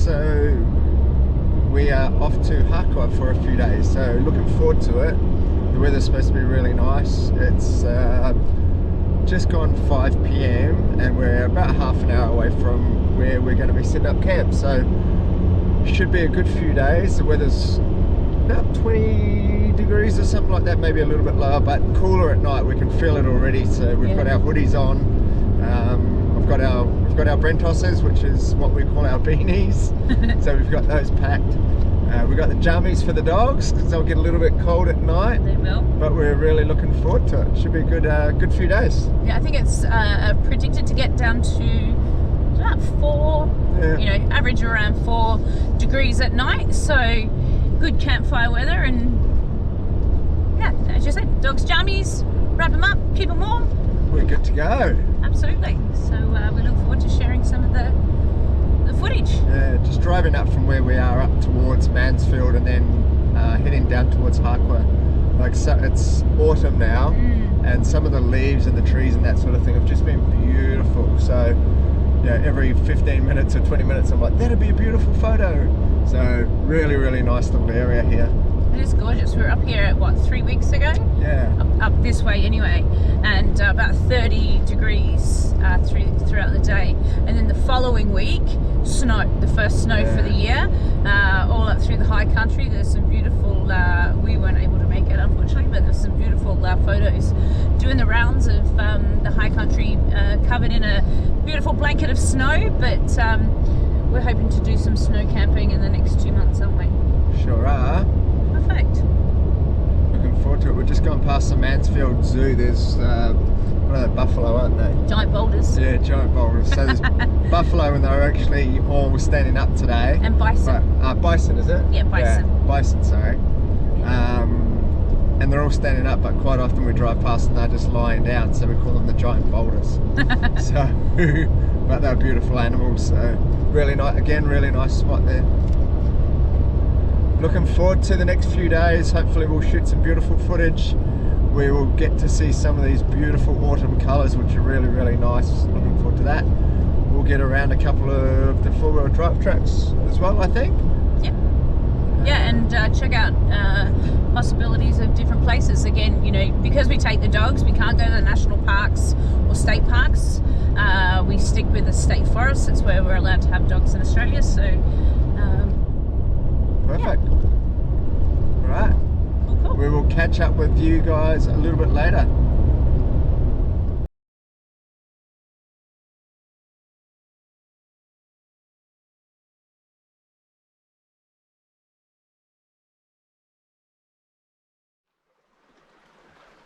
so we are off to Hakua for a few days, so looking forward to it. The weather's supposed to be really nice. It's just gone 5 p.m. and we're about half an hour away from where we're going to be setting up camp, so should be a good few days. The weather's about 20 degrees or something like that, maybe a little bit lower, but cooler at night. We can feel it already, so we've got our hoodies on. We've got our Brentosses, which is what we call our beanies. So we've got those packed. We've got the jammies for the dogs because they'll get a little bit cold at night. They will. But we're really looking forward to it. Should be a good few days. Yeah, I think it's predicted to get down to about 4, you know, average around 4 degrees at night. So good campfire weather, and yeah, as you said, dogs, jammies, wrap them up, keep them warm. We're good to go. Absolutely. So we look forward to sharing some of the footage. Yeah, just driving up from where we are up towards Mansfield and then heading down towards Hakua. Like, so it's autumn now, and some of the leaves and the trees and that sort of thing have just been beautiful. So yeah, every 15 minutes or 20 minutes I'm like, that'd be a beautiful photo. So really, really nice little area here. It is gorgeous. We were up here, what, 3 weeks ago? Yeah. Up this way anyway, and about 30 degrees throughout the day. And then the following week, snow, the first snow for the year, all up through the high country. There's some beautiful, we weren't able to make it unfortunately, but there's some beautiful photos doing the rounds of the high country, covered in a beautiful blanket of snow. But we're hoping to do some snow camping in the next 2 months, aren't we? Sure are. Perfect. Looking forward to it. We're just going past the Mansfield Zoo. There's what are they, buffalo, aren't they? Giant boulders. Yeah, giant boulders. So there's buffalo, and they're actually all standing up today. And bison. But, bison, is it? Yeah, bison. Yeah, bison, sorry. And they're all standing up, but quite often we drive past and they're just lying down, so we call them the giant boulders. So, but they're beautiful animals. So really nice. Again, really nice spot there. Looking forward to the next few days. Hopefully we'll shoot some beautiful footage. We will get to see some of these beautiful autumn colours, which are really, really nice. Looking forward to that. We'll get around a couple of the four-wheel drive tracks as well, I think. Yep. Yeah, and check out possibilities of different places. Again, you know, because we take the dogs, we can't go to the national parks or state parks. We stick with the state forests. That's where we're allowed to have dogs in Australia. So perfect. Yeah. All right. Cool. We will catch up with you guys a little bit later.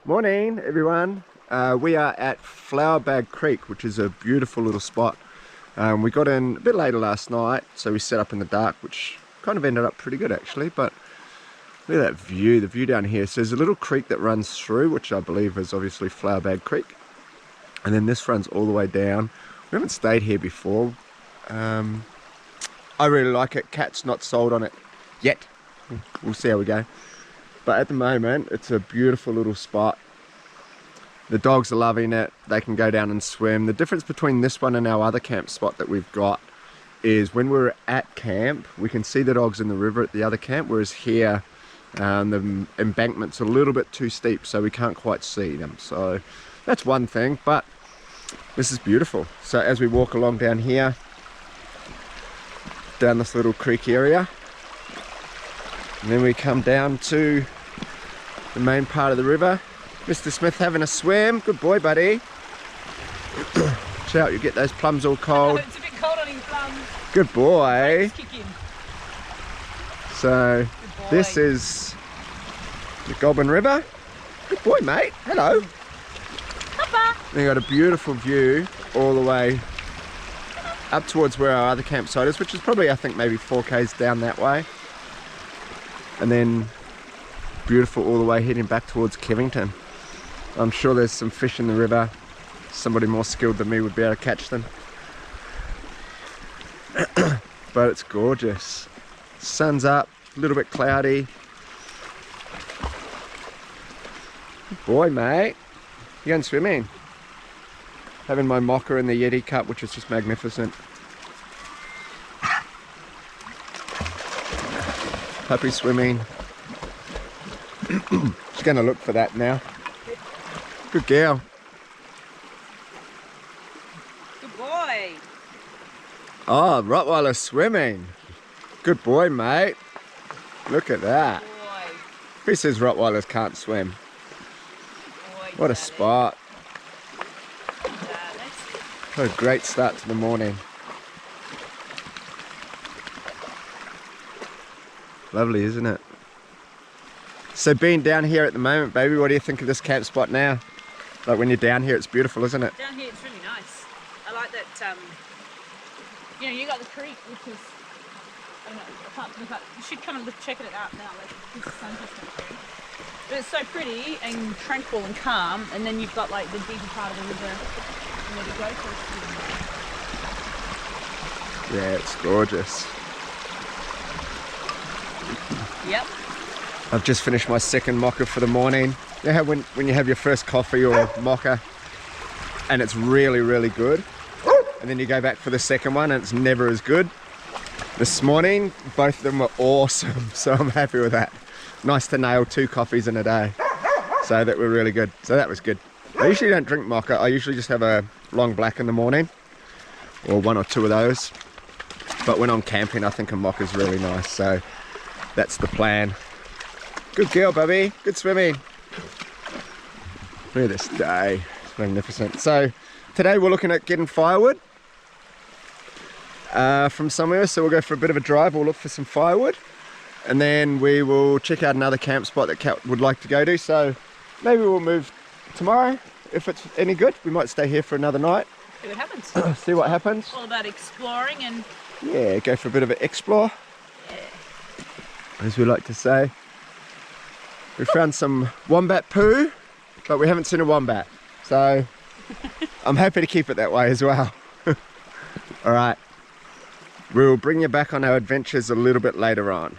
Morning, everyone. We are at Flower Bag Creek, which is a beautiful little spot. We got in a bit later last night, so we set up in the dark, which kind of ended up pretty good actually. But look at that view, the view down here. So there's a little creek that runs through, which I believe is obviously Flower Bag Creek, and then this runs all the way down. We haven't stayed here before. I really like it. Kat's not sold on it yet. We'll see how we go. But at the moment, it's a beautiful little spot. The dogs are loving it. They can go down and swim. The difference between this one and our other camp spot that we've got is when we're at camp, we can see the dogs in the river at the other camp, whereas here, the embankment's a little bit too steep, so we can't quite see them. So that's one thing, but this is beautiful. So as we walk along down here, down this little creek area, and then we come down to the main part of the river. Mr. Smith having a swim. Good boy, buddy. Watch out, you get those plums all cold. It's a bit cold on his plums. Good boy. Kick in. So Good boy. this is the Goulburn River. Good boy, mate. Hello. Papa. And you got a beautiful view all the way up towards where our other campsite is, which is probably, I think, maybe 4 k's down that way. And then beautiful all the way heading back towards Kevington. I'm sure there's some fish in the river. Somebody more skilled than me would be able to catch them. But it's gorgeous. Sun's up, a little bit cloudy. Good boy, mate. You going swimming? Having my mocha in the Yeti cup, which is just magnificent. Puppy swimming. She's gonna look for that now. Good girl. Good boy. Oh, Rottweiler swimming. Good boy, mate. Look at that. Boy. Who says Rottweilers can't swim? Boy, What a Daddy. spot. Daddy. What a great start to the morning. Lovely, isn't it? So being down here at the moment, baby, what do you think of this camp spot now? Like when you're down here, it's beautiful, isn't it? Down here it's really nice. I like that, you know, you got the creek, which is, I don't know, I can't look up. You should come and look, check it out now, like, this is sun just coming through. But it's so pretty and tranquil and calm, and then you've got like the deeper part of the river where to go for. Yeah, it's gorgeous. Yep. I've just finished my second mocha for the morning. You know how when you have your first coffee or mocha and it's really, really good, and then you go back for the second one and it's never as good? This morning, both of them were awesome, so I'm happy with that. Nice to nail 2 coffees in a day. So that were really good. So that was good. I usually don't drink mocha. I usually just have a long black in the morning, or 1 or 2 of those. But when I'm camping, I think a mocha is really nice. So that's the plan. Good girl, Bubby. Good swimming. Look at this day. It's magnificent. So today we're looking at getting firewood from somewhere. So we'll go for a bit of a drive. We'll look for some firewood. And then we will check out another camp spot that Kat would like to go to. So maybe we'll move tomorrow. If it's any good, we might stay here for another night. See what happens. See what happens. All about exploring and... Yeah, go for a bit of an explore. Yeah. As we like to say. We found some wombat poo, but we haven't seen a wombat. So I'm happy to keep it that way as well. All right. We'll bring you back on our adventures a little bit later on.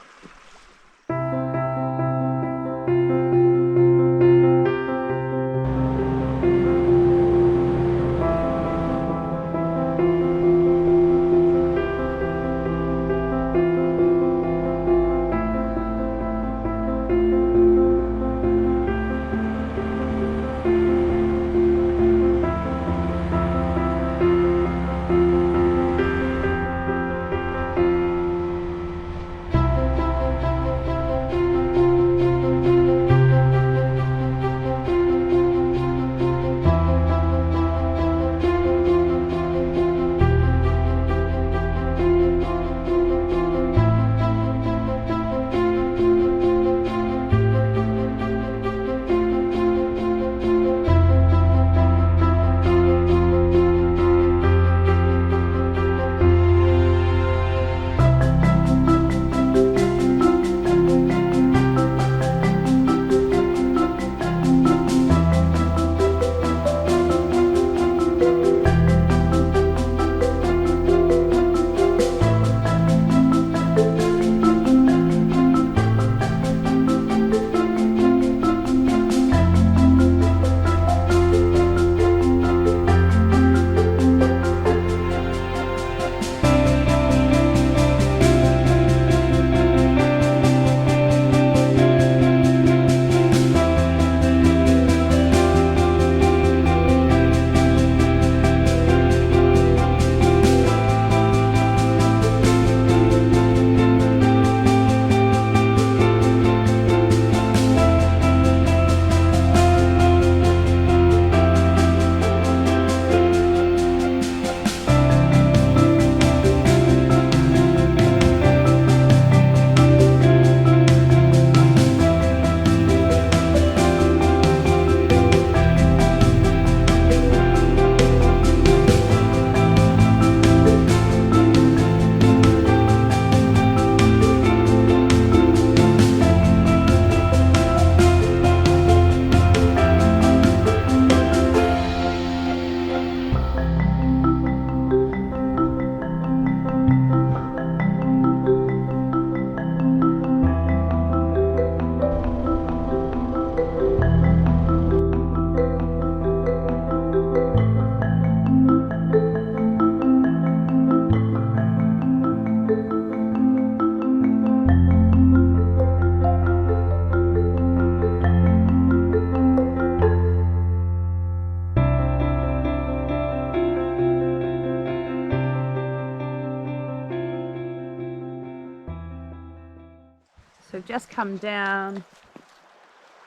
we've just come down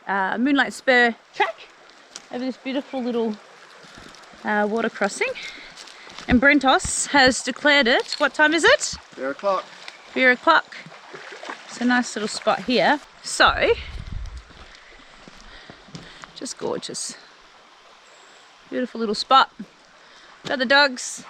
Moonlight Spur track over this beautiful little water crossing. And Brentos has declared it. What time is it? 4 o'clock. 4 o'clock. It's a nice little spot here. So, just gorgeous. Beautiful little spot. Got the dogs.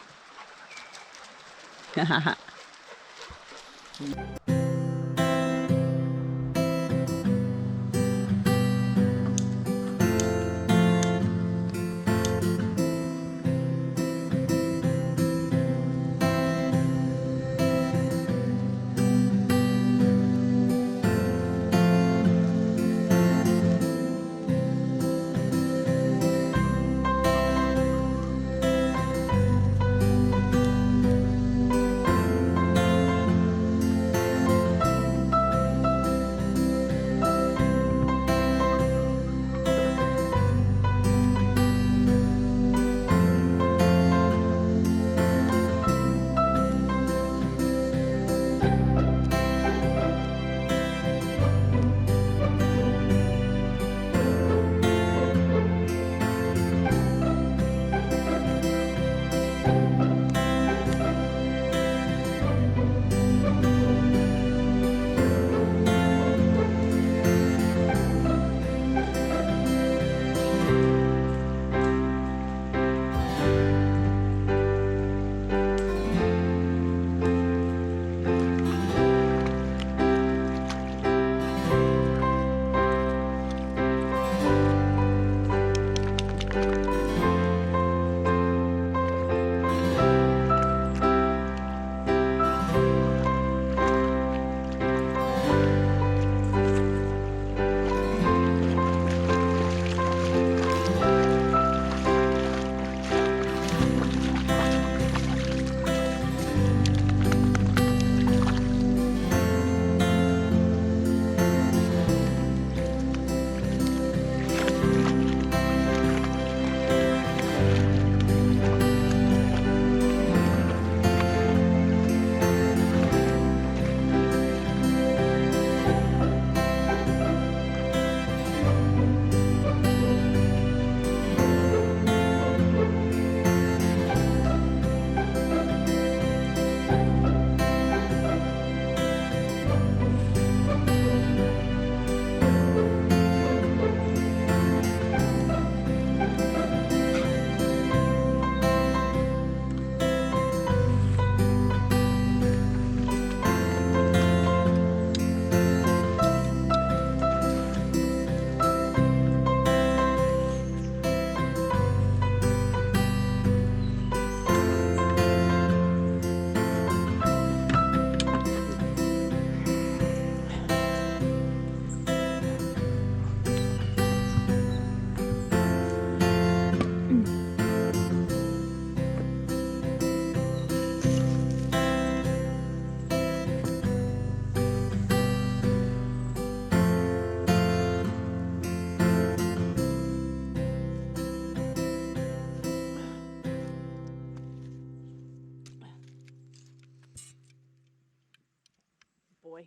Boy.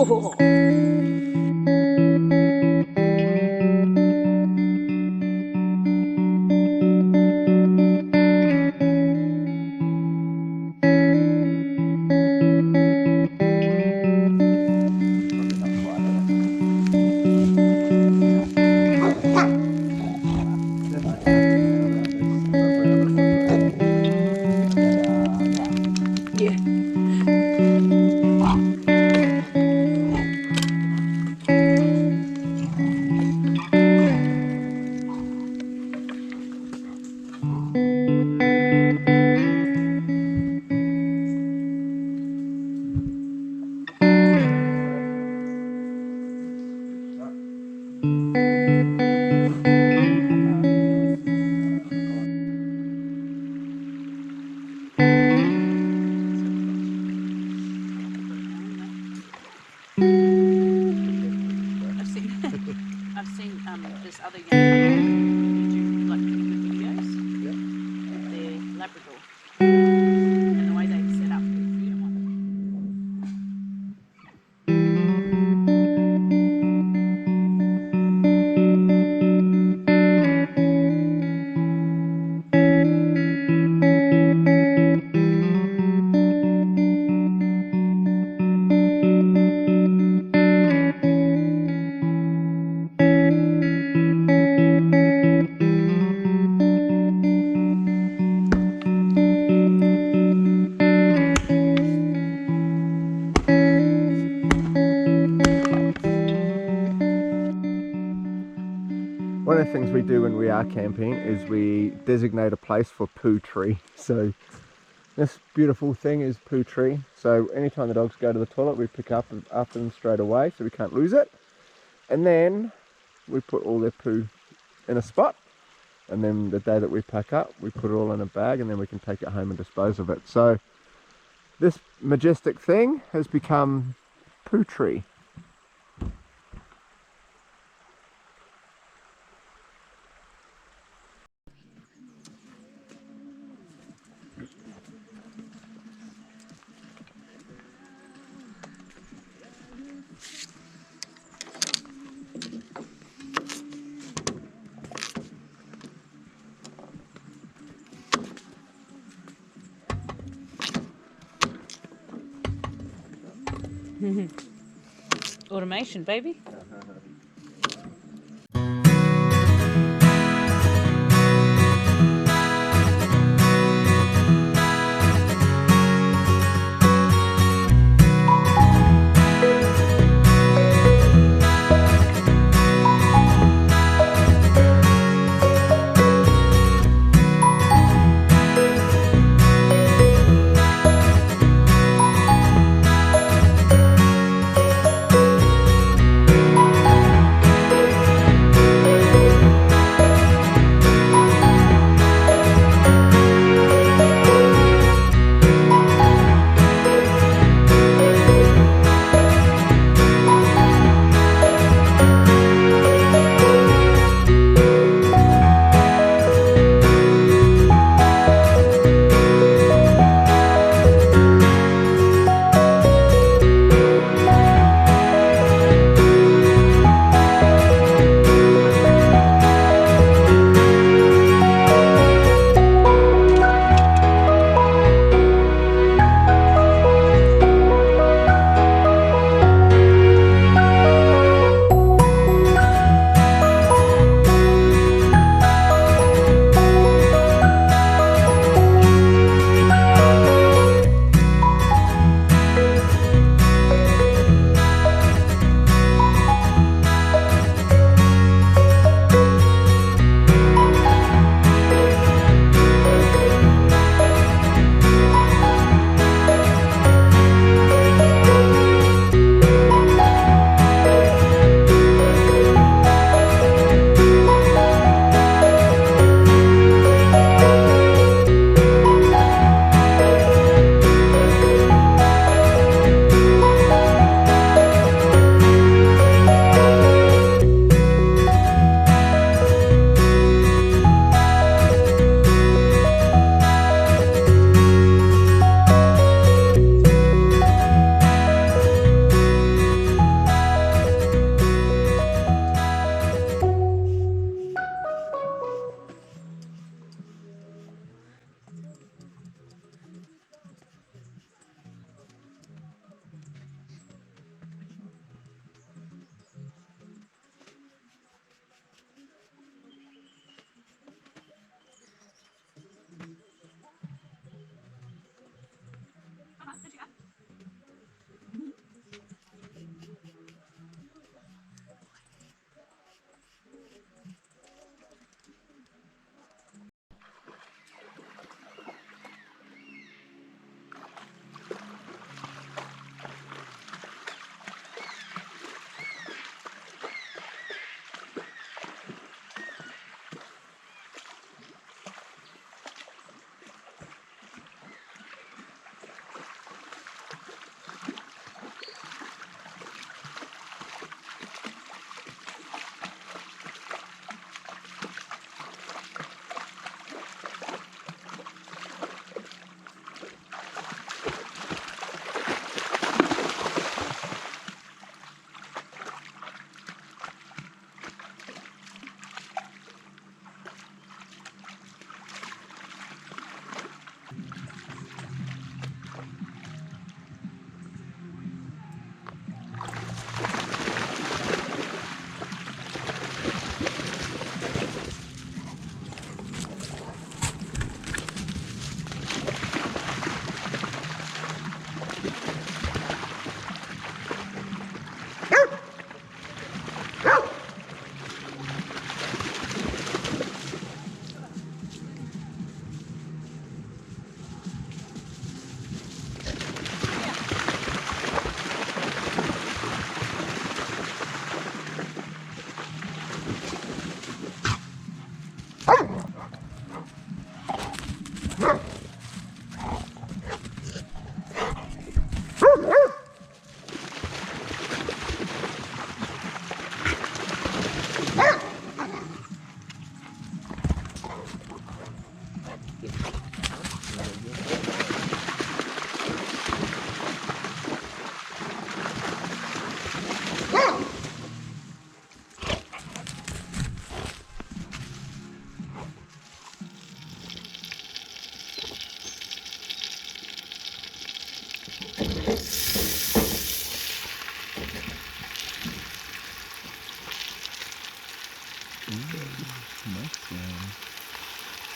Oh. other young couple who do like the videos with their Labrador and the way they set up their freedom on them. One of the things we do when we are camping is we designate a place for poo tree. So this beautiful thing is poo tree. So anytime the dogs go to the toilet, we pick up after them straight away so we can't lose it. And then we put all their poo in a spot. And then the day that we pack up, we put it all in a bag and then we can take it home and dispose of it. So this majestic thing has become poo tree. Automation, baby.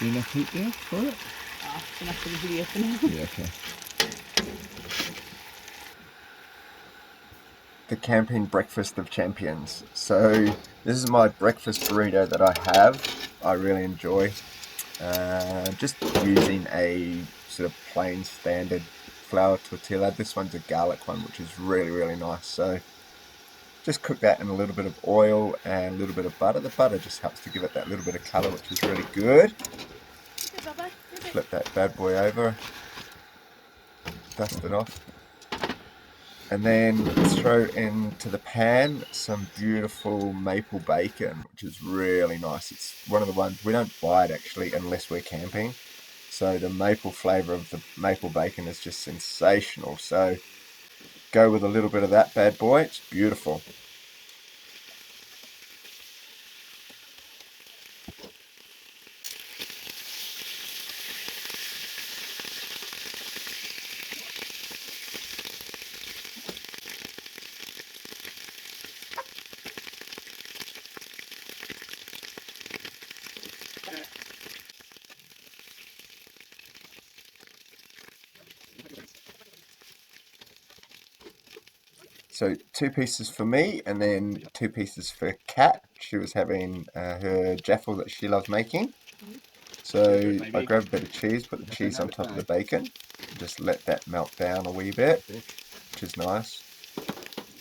Enough heat there for it? Oh, it's enough for the video for now. Yeah, okay. The camping breakfast of champions. So this is my breakfast burrito that I have. I really enjoy. Just using a sort of plain standard flour tortilla. This one's a garlic one, which is really, really nice. So just cook that in a little bit of oil and a little bit of butter. The butter just helps to give it that little bit of colour, which is really good. Flip that bad boy over, dust it off, and then throw into the pan some beautiful maple bacon, which is really nice. It's one of the ones, we don't buy it actually unless we're camping, so the maple flavour of the maple bacon is just sensational. So go with a little bit of that bad boy, it's beautiful. So 2 pieces for me, and then 2 pieces for Kat. She was having her Jaffle that she loves making. So I grab a bit of cheese, put the cheese on top of the bacon, just let that melt down a wee bit, which is nice.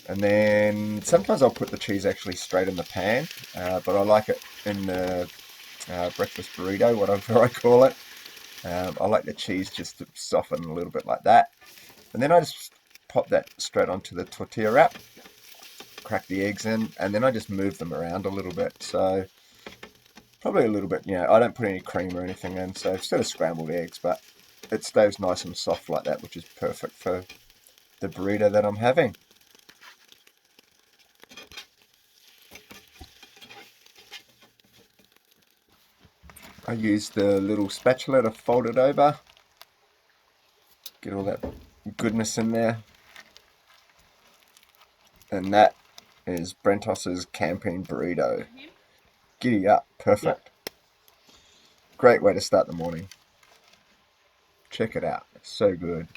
And then sometimes I'll put the cheese actually straight in the pan, but I like it in the breakfast burrito, whatever I call it. I like the cheese just to soften a little bit like that. And then I just pop that straight onto the tortilla wrap, crack the eggs in, and then I just move them around a little bit. So probably a little bit, I don't put any cream or anything in, so instead of scrambled eggs, but it stays nice and soft like that, which is perfect for the burrito that I'm having. I use the little spatula to fold it over, get all that goodness in there. And that is Brentos's camping burrito. Giddy up, perfect. Great way to start the morning. Check it out, it's so good.